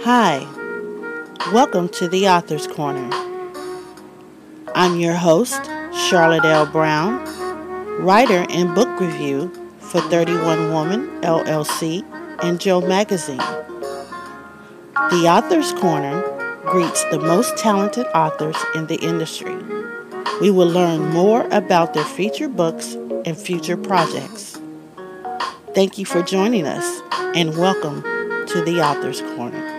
Hi, welcome to the Author's Corner. I'm your host, Charlotte L. Brown, writer and book review for 31 Woman, LLC and Jo Magazine. The Author's Corner greets the most talented authors in the industry. We will learn more about their featured books and future projects. Thank you for joining us, and welcome to the Author's Corner.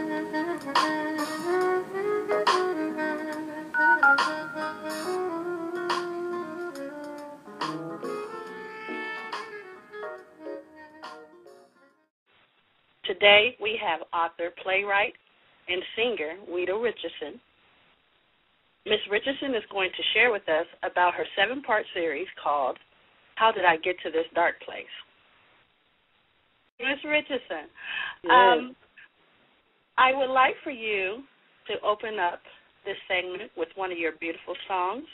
Today we have author, playwright, and singer Ouida Richardson. Ms. Richardson is going to share with us about her 7-part series called How Did I Get to This Dark Place? Ms. Richardson, yes. I would like for you to open up this segment with one of your beautiful songs.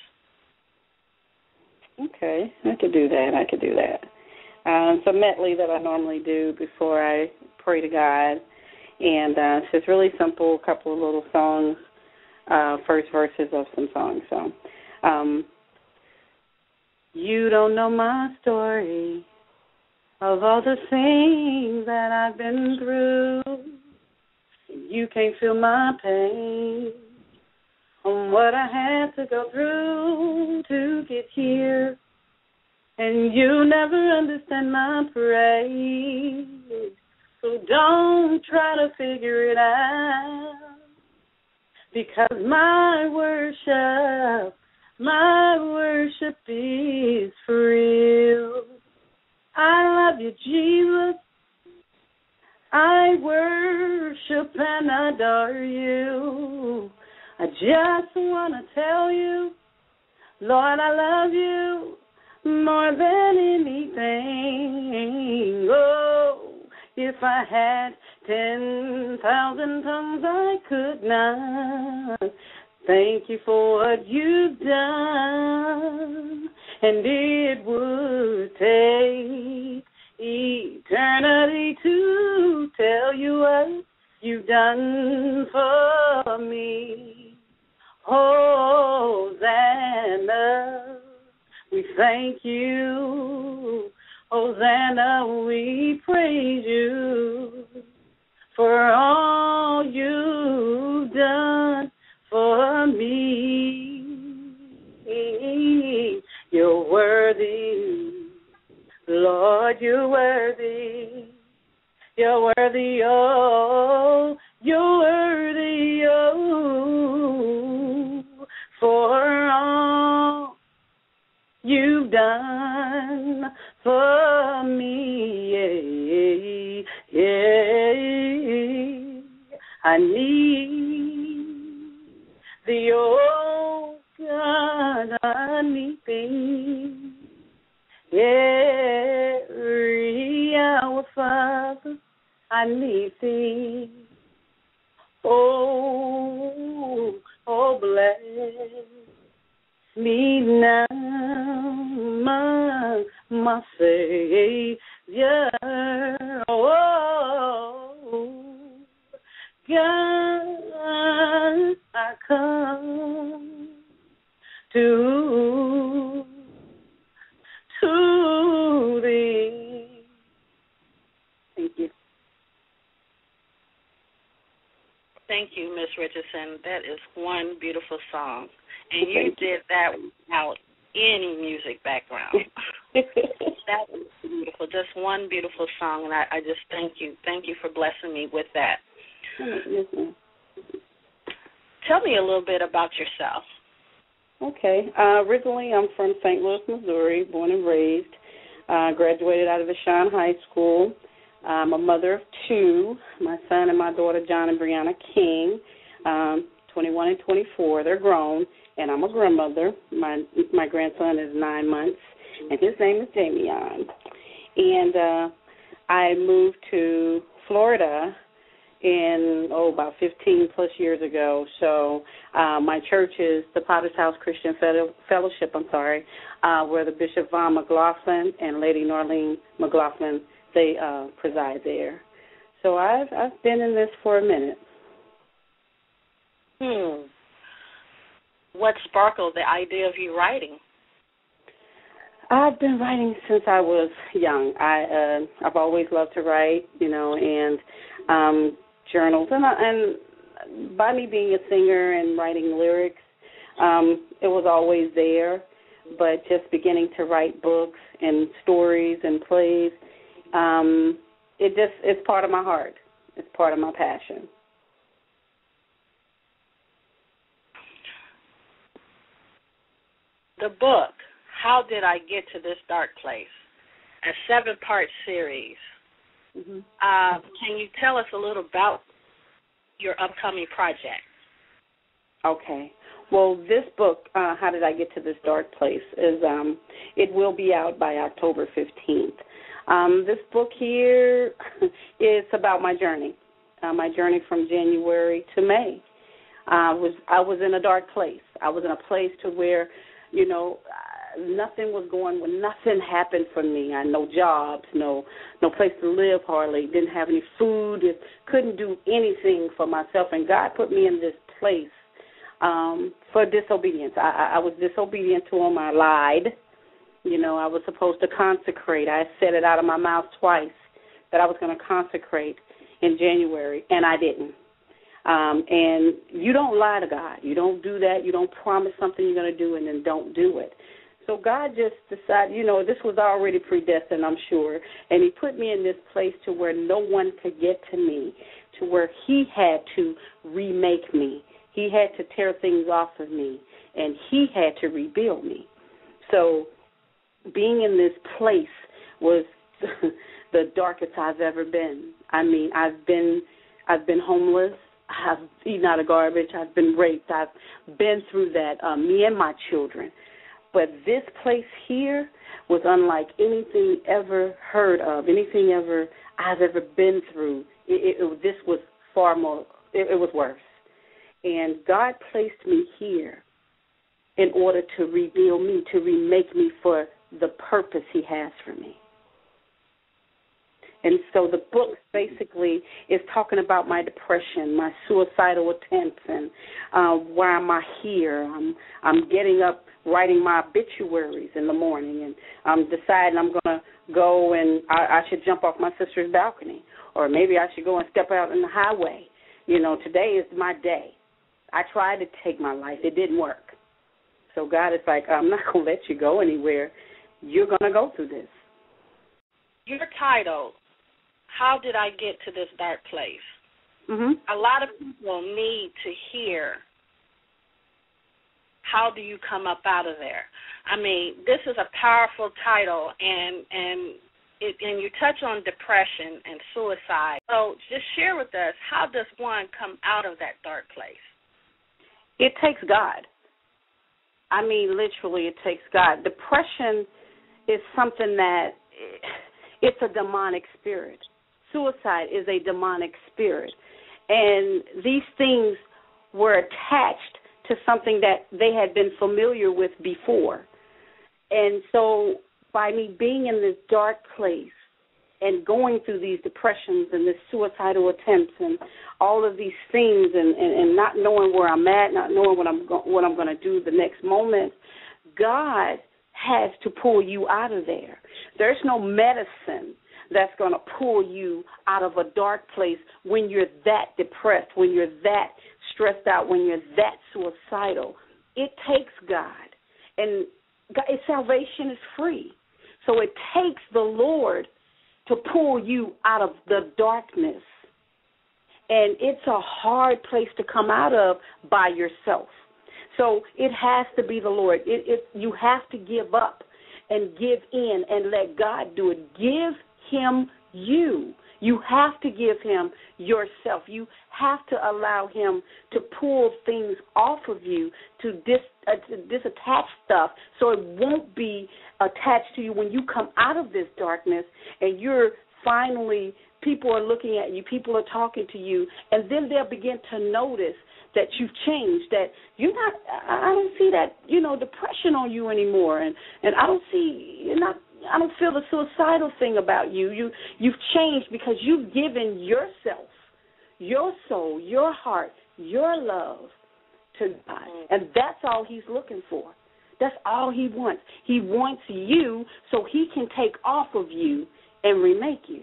Okay, I could do that. It's a medley that I normally do before I pray to God, and it's just really simple, a couple of little songs, first verses of some songs. So, you don't know my story of all the things that I've been through. You can't feel my pain on what I had to go through to get here. And you never understand my praise, so don't try to figure it out, because my worship is for real. I love you, Jesus. I worship and adore you. I just want to tell you, Lord, I love you more than anything. Oh, if I had 10,000 tongues, I could not thank you for what you've done. And it would take eternity to tell you what you've done for me. Hosanna, we thank you. Hosanna, we praise you for all you've done for me. You're worthy, Lord, you're worthy. You're worthy, oh, you're worthy, oh, for all you've done for me. I need thee, oh God, I need thee. Every hour, Father, I need thee. Oh, bless me now, my Savior. Oh, God, I come to thee. Thank you. Thank you, Ms. Richardson. That is one beautiful song. And you did that without any music background. That was beautiful. Just one beautiful song, and I just thank you. Thank you for blessing me with that. Tell me a little bit about yourself. Okay. Originally, I'm from St. Louis, Missouri, born and raised. Graduated out of Vashon High School. I'm a mother of 2, my son and my daughter, John and Brianna King, 21 and 24. They're grown, and I'm a grandmother. My grandson is 9 months, and his name is Jamion. And I moved to Florida about 15-plus years ago. So my church is the Potter's House Christian Fellowship, where the Bishop Von McLaughlin and Lady Norlene McLaughlin, they preside there. So I've been in this for a minute. What sparkled the idea of you writing? I've been writing since I was young. I've always loved to write, and journals. And by me being a singer and writing lyrics, it was always there. But just beginning to write books and stories and plays, it's part of my heart. It's part of my passion. The book, How Did I Get to This Dark Place? A 7-part series. Mm-hmm. Can you tell us a little about your upcoming project? Okay. Well, this book, How Did I Get to This Dark Place, it will be out by October 15th. This book here is about my journey from January to May. I was in a dark place. I was in a place to where, nothing was going, nothing happened for me. I had no jobs, no place to live hardly, didn't have any food, couldn't do anything for myself. And God put me in this place for disobedience. I was disobedient to him. I lied. I was supposed to consecrate. I said it out of my mouth twice that I was going to consecrate in January, and I didn't. And you don't lie to God. You don't do that. You don't promise something you're going to do and then don't do it. So God just decided, this was already predestined, I'm sure, and he put me in this place to where no one could get to me, to where he had to remake me. He had to tear things off of me, and he had to rebuild me. So being in this place was the darkest I've ever been. I mean, I've been homeless. I've eaten out of garbage. I've been raped. I've been through that, me and my children. But this place here was unlike anything ever heard of, anything I've ever been through. This was far more, it was worse. And God placed me here in order to rebuild me, to remake me for the purpose he has for me. And so the book basically is talking about my depression, my suicidal attempts, and why am I here? I'm getting up, writing my obituaries in the morning, and I'm deciding I'm going to go and I should jump off my sister's balcony, or maybe I should go and step out on the highway. Today is my day. I tried to take my life. It didn't work. So God is like, I'm not going to let you go anywhere. You're going to go through this. Your title, How Did I Get to This Dark Place? Mm-hmm. A lot of people need to hear, how do you come up out of there? I mean, this is a powerful title, and you touch on depression and suicide. So just share with us, how does one come out of that dark place? It takes God. I mean, literally, it takes God. Depression is something that, it's a demonic spirit. Suicide is a demonic spirit. And these things were attached to something that they had been familiar with before. And so by me being in this dark place and going through these depressions and this suicidal attempts and all of these things and not knowing where I'm at, not knowing what I'm going to do the next moment, God has to pull you out of there. There's no medicine that's going to pull you out of a dark place when you're that depressed, when you're that stressed out, when you're that suicidal. It takes God. And God, salvation is free. So it takes the Lord to pull you out of the darkness. And it's a hard place to come out of by yourself. So it has to be the Lord. You have to give up and give in and let God do it. Give him you. You have to give him yourself. You have to allow him to pull things off of you, to disattach stuff so it won't be attached to you when you come out of this darkness and you're finally, people are looking at you, people are talking to you, and then they'll begin to notice that you've changed, that you're not, I don't see that, depression on you anymore, and I don't see, I don't feel the suicidal thing about you. You've changed because you've given yourself, your soul, your heart, your love to God. And that's all he's looking for. That's all he wants. He wants you so he can take off of you and remake you.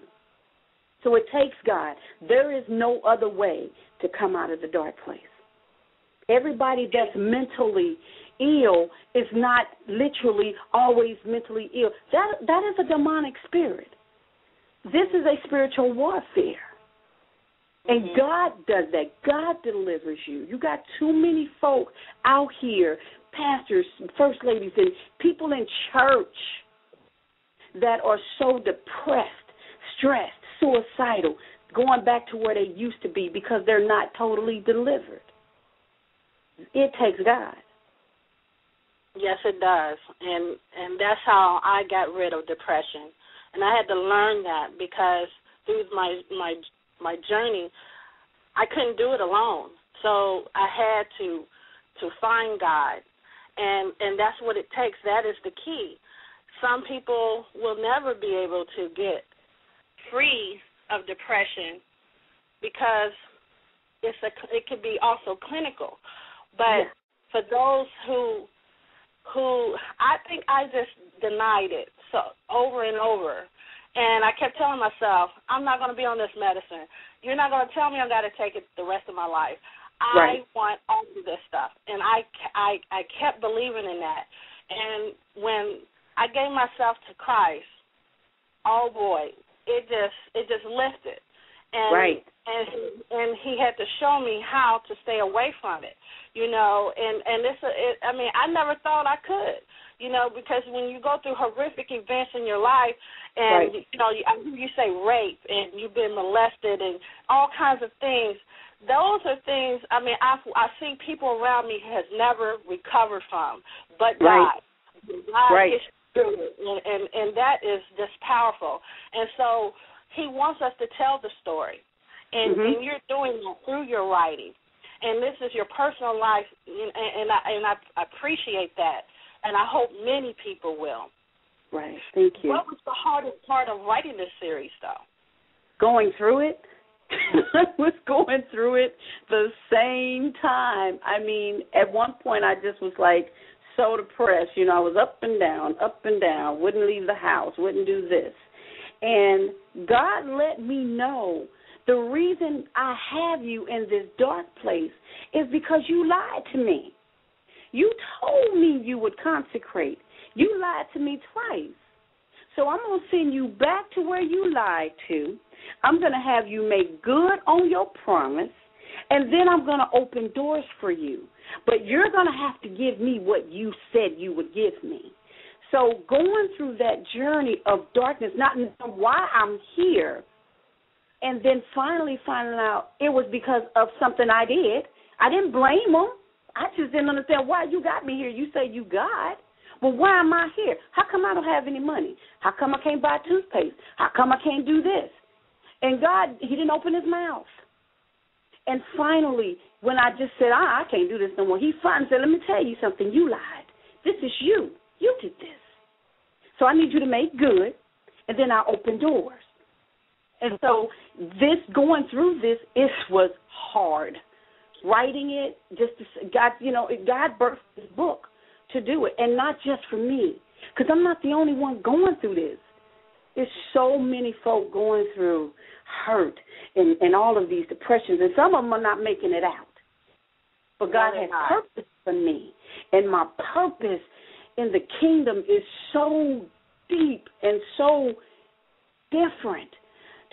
So it takes God. There is no other way to come out of the dark place. Everybody that's mentally ill is not literally always mentally ill. That is a demonic spirit. This is a spiritual warfare. And God does that. God delivers you. You got too many folk out here, pastors, first ladies, and people in church that are so depressed, stressed, suicidal, going back to where they used to be because they're not totally delivered. It takes God. Yes, it does. And that's how I got rid of depression. And I had to learn that because through my journey, I couldn't do it alone. So I had to find God. And that's what it takes. That is the key. Some people will never be able to get free of depression because it could be also clinical. But for those who I think I just denied it so over and over. And I kept telling myself, I'm not going to be on this medicine. You're not going to tell me I've got to take it the rest of my life. I want all of this stuff. And I kept believing in that. And when I gave myself to Christ, oh, boy, it just lifted. And, and he had to show me how to stay away from it, you know. And I never thought I could. You know, because when you go through horrific events in your life and, you know, you say rape and you've been molested and all kinds of things, those are things, I mean, I've seen people around me has never recovered from, but God. God is true, and that is just powerful. And so he wants us to tell the story, and you're doing that through your writing. And this is your personal life, and I appreciate that. And I hope many people will. Right. Thank you. What was the hardest part of writing this series, though? Going through it. I was going through it the same time. I mean, at one point I just was like so depressed. You know, I was up and down, wouldn't leave the house, wouldn't do this. And God let me know the reason I have you in this dark place is because you lied to me. You told me you would consecrate. You lied to me twice. So I'm going to send you back to where you lied to. I'm going to have you make good on your promise, and then I'm going to open doors for you. But you're going to have to give me what you said you would give me. So going through that journey of darkness, not knowing why I'm here, and then finally finding out it was because of something I did. I didn't blame them. I just didn't understand why you got me here. You say you God. Well, why am I here? How come I don't have any money? How come I can't buy toothpaste? How come I can't do this? And God, he didn't open his mouth. And finally, when I just said, I can't do this no more, he finally said, let me tell you something. You lied. This is you. You did this. So I need you to make good, and then I open doors. And so going through this, it was hard. Writing it, God birthed this book to do it, and not just for me, because I'm not the only one going through this. There's so many folk going through hurt and all of these depressions, and some of them are not making it out. But God has purpose for me, and my purpose in the kingdom is so deep and so different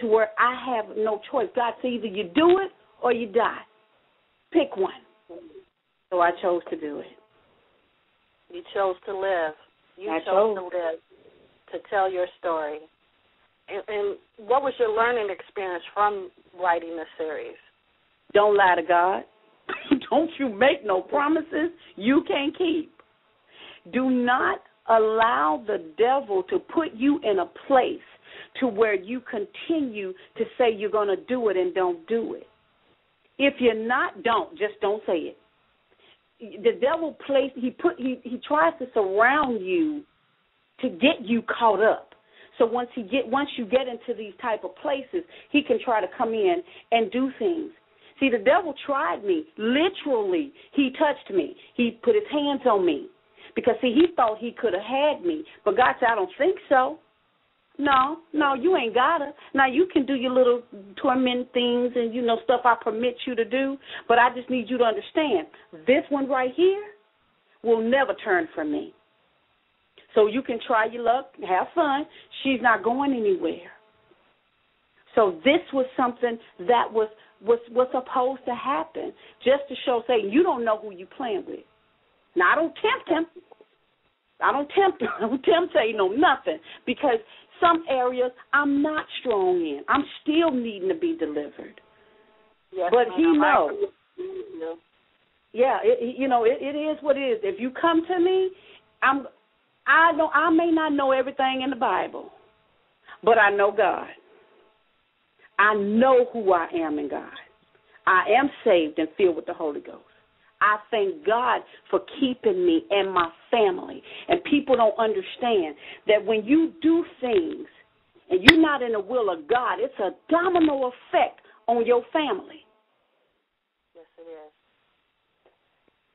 to where I have no choice. God said either you do it or you die. Pick one. So I chose to do it. You chose to live. You chose to live, to tell your story. And what was your learning experience from writing this series? Don't lie to God. Don't you make no promises you can't keep. Do not allow the devil to put you in a place to where you continue to say you're going to do it and don't do it. If you're not, just don't say it. The devil he tries to surround you to get you caught up. So once you get into these type of places, he can try to come in and do things. See, the devil tried me. Literally, he touched me. He put his hands on me. Because, see, he thought he could have had me. But God said, I don't think so. No, you ain't got to. Now, you can do your little torment things and, stuff I permit you to do. But I just need you to understand, this one right here will never turn from me. So you can try your luck, have fun. She's not going anywhere. So this was something that was supposed to happen, just to show Satan, you don't know who you playing with. Now, I don't tempt him. I don't tempt Satan on nothing, because some areas I'm not strong in. I'm still needing to be delivered. Yes, but he knows. Yeah, it is what it is. If you come to me, I may not know everything in the Bible, but I know God. I know who I am in God. I am saved and filled with the Holy Ghost. I thank God for keeping me and my family. And people don't understand that when you do things and you're not in the will of God, it's a domino effect on your family. Yes, it is.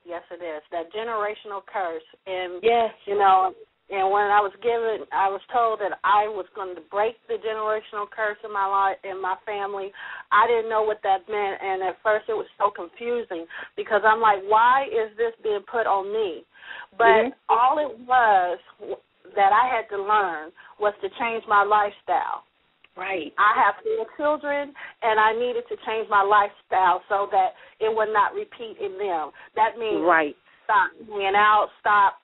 Yes, it is. That generational curse. And, yes. And when I was told that I was going to break the generational curse in my life, in my family. I didn't know what that meant, and at first it was so confusing, because I'm like, why is this being put on me? But all it was that I had to learn was to change my lifestyle. Right. I have 4 children, and I needed to change my lifestyle so that it would not repeat in them. That means stop hanging out, stop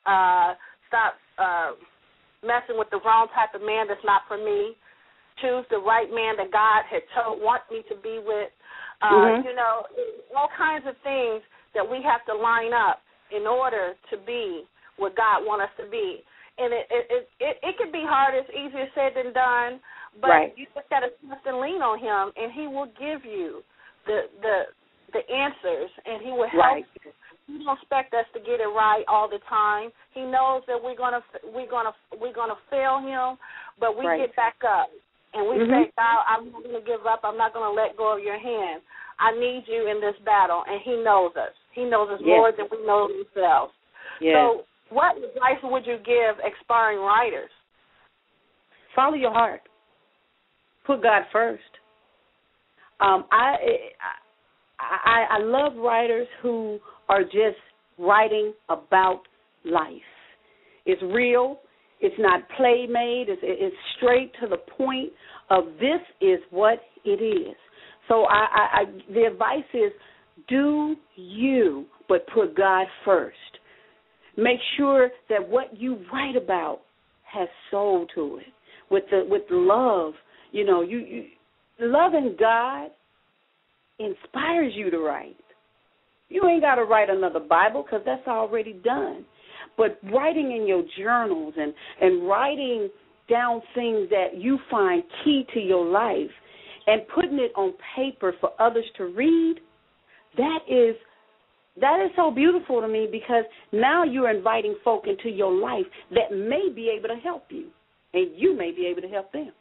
messing with the wrong type of man that's not for me. Choose the right man that God had want me to be with. All kinds of things that we have to line up in order to be what God wants us to be. And it can be hard. It's easier said than done. But you just got to trust and lean on Him, and He will give you the answers, and He will help you. He don't expect us to get it right all the time. He knows that we're gonna fail Him, but we get back up and we say, God, I'm not gonna give up. I'm not gonna let go of Your hand. I need You in this battle, and He knows us. He knows us more than we know ourselves. Yes. So, what advice would you give aspiring writers? Follow your heart. Put God first. I love writers who are just writing about life. It's real. It's not play-made. It's straight to the point of this is what it is. So the advice is do you, but put God first. Make sure that what you write about has soul to it. With love, you loving God inspires you to write. You ain't got to write another Bible, because that's already done. But writing in your journals and writing down things that you find key to your life and putting it on paper for others to read, that is so beautiful to me, because now you're inviting folk into your life that may be able to help you, and you may be able to help them.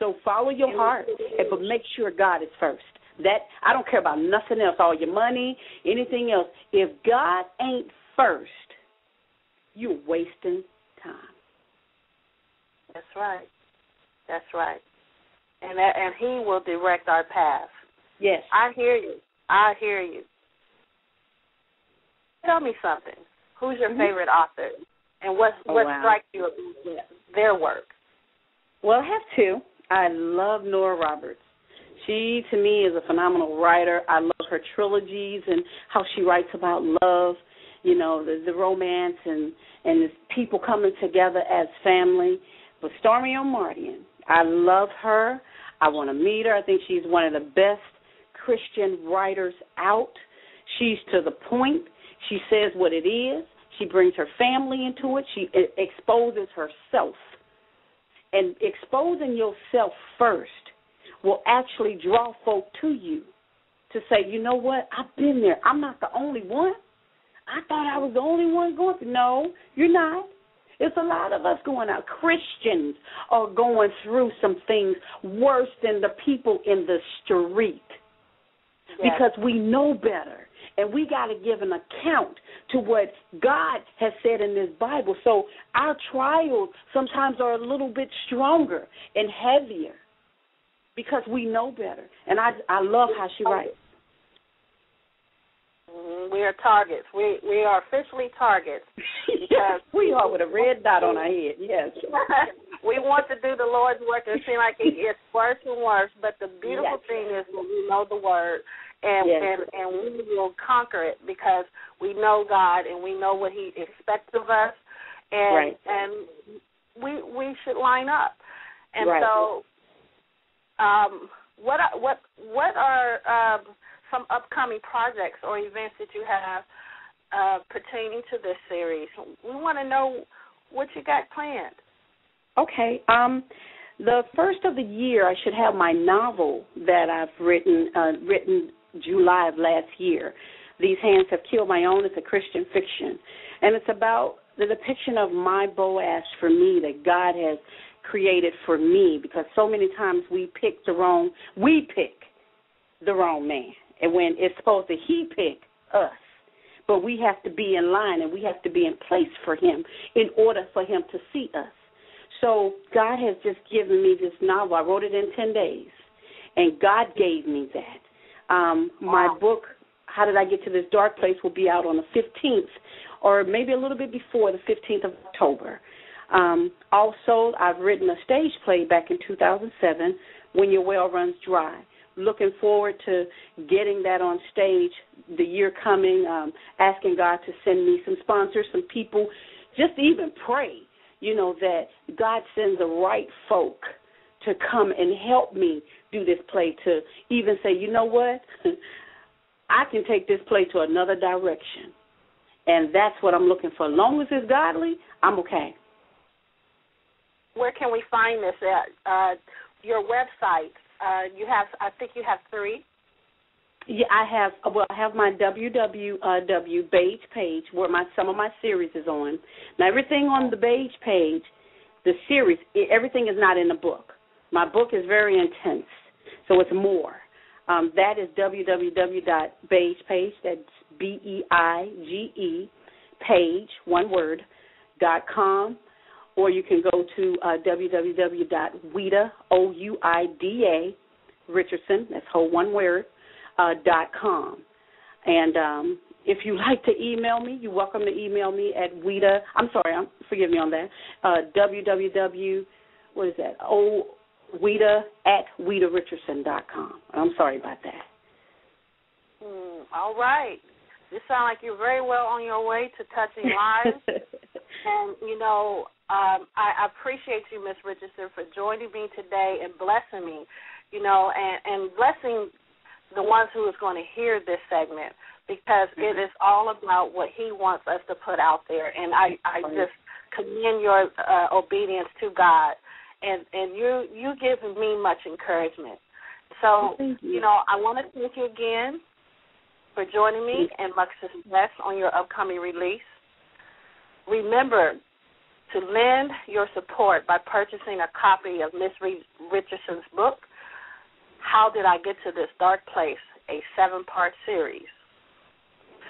So follow your heart, but make sure God is first. That I don't care about nothing else, all your money, anything else. If God ain't first, you're wasting time. That's right. That's right. And He will direct our path. Yes. I hear you. Tell me something. Who's your favorite author, and what strikes you about their work? Well, I have 2. I love Nora Roberts. She, to me, is a phenomenal writer. I love her trilogies and how she writes about love, the romance and the people coming together as family. But Stormy O'Mardian, I love her. I want to meet her. I think she's one of the best Christian writers out. She's to the point. She says what it is. She brings her family into it. She exposes herself. And exposing yourself first will actually draw folk to you to say, you know what, I've been there. I'm not the only one. I thought I was the only one going through. No, you're not. It's a lot of us going out. Christians are going through some things worse than the people in the street. because we know better. And we got to give an account to what God has said in this Bible. So our trials sometimes are a little bit stronger and heavier because we know better. And I love how she writes. We are targets. We are officially targets. Because we are with a red dot on our head, yes. We want to do the Lord's work and it seems like it gets worse and worse. But the beautiful thing is when we know the Word, and we will conquer it because we know God and we know what He expects of us, and we should line up. And so, what are some upcoming projects or events that you have pertaining to this series? We want to know what you got planned. Okay. The first of the year, I should have my novel that I've written July of last year. These Hands Have Killed My Own. It's a Christian fiction. And it's about the depiction of my Boaz for me that God has created for me, because so many times we pick the wrong man. And when it's supposed to he pick us. But we have to be in line and we have to be in place for him in order for him to see us. So God has just given me this novel. I wrote it in 10 days, and God gave me that. My book, How Did I Get to This Dark Place, will be out on the 15th, or maybe a little bit before the 15th of October. Also, I've written a stage play back in 2007, When Your Well Runs Dry. Looking forward to getting that on stage the year coming, asking God to send me some sponsors, some people, just to even pray, that God sends the right folk to come and help me do this play, to even say, you know what, I can take this play to another direction. And that's what I'm looking for. As long as it's godly, I'm okay. Where can we find this at? Your website. I think you have 3. Yeah, I have my www Beige page where some of my series is on. Now, everything on the Beige page, the series, everything is not in the book. My book is very intense, so it's more. That is www.beigepage, that's BEIGE, page, one word, .com. Or you can go to www.Ouida, Ouida, Richardson, that's whole one word, .com. And if you like to email me, you're welcome to email me at Ouida. Forgive me on that. Ouida at OuidaRichardson.com. I'm sorry about that. All right. You sound like you're very well on your way to touching lives. And, I appreciate you, Ms. Richardson, for joining me today and blessing me, and blessing the ones who is going to hear this segment, because it is all about what he wants us to put out there. And I just commend your obedience to God. And you give me much encouragement. So, I want to thank you again for joining me, and much success on your upcoming release. Remember to lend your support by purchasing a copy of Ms. Richardson's book, How Did I Get to This Dark Place, a 7-part series.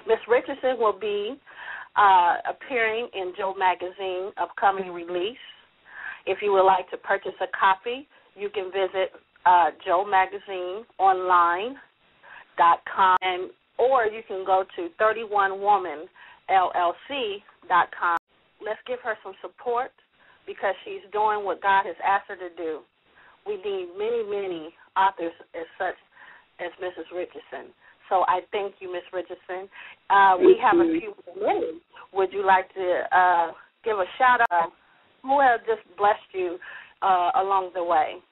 Ms. Richardson will be appearing in Jo Magazine upcoming release. If you would like to purchase a copy, you can visit Jo Magazine online.com, or you can go to 31woman LLC.com. Let's give her some support because she's doing what God has asked her to do. We need many, many authors as such as Mrs. Richardson. So I thank you, Ms. Richardson. We have a few minutes. Would you like to give a shout-out? Who has just blessed you along the way?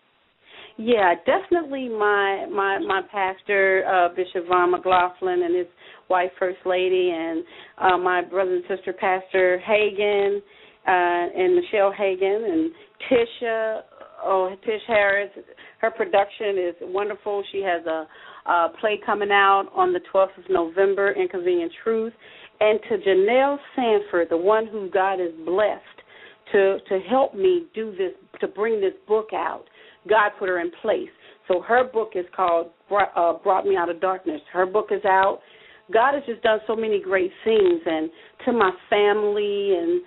Yeah, definitely my pastor, Bishop Von McLaughlin, and his wife, First Lady, and my brother and sister, Pastor Hagan, and Michelle Hagan, and Tish Harris. Her production is wonderful. She has a play coming out on the 12th of November, Inconvenient Truth. And to Janelle Sanford, the one who God has blessed to help me do this, to bring this book out. God put her in place. So So her book is called Brought Me Out of Darkness. Her book is out. God has just done so many great things, and to my family and,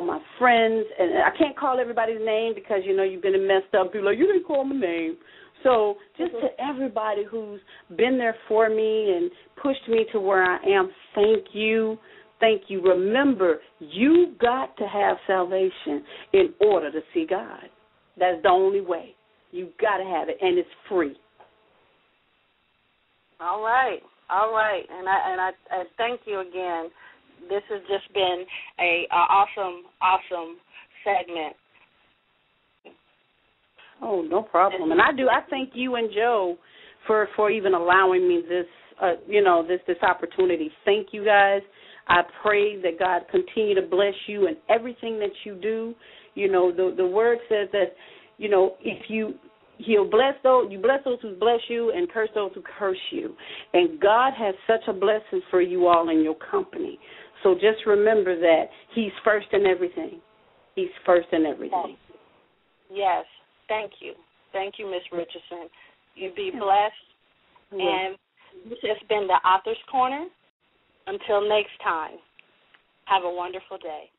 my friends, and I can't call everybody's name because, you've been messed up. People like, you didn't call my name. So just to everybody who's been there for me and pushed me to where I am, thank you. Thank you. Remember, you got to have salvation in order to see God. That's the only way. You got to have it, and it's free. All right. And I thank you again. This has just been a awesome segment. Oh, no problem. And I thank you and Jo for even allowing me this this opportunity. Thank you guys. I pray that God continue to bless you in everything that you do. The word says that, if He'll bless those who bless you and curse those who curse you. And God has such a blessing for you all in your company. So just remember that He's first in everything. He's first in everything. Yes. Thank you. Thank you, Ms. Richardson. You be blessed. Yes. And this has been the Author's Corner. Until next time, have a wonderful day.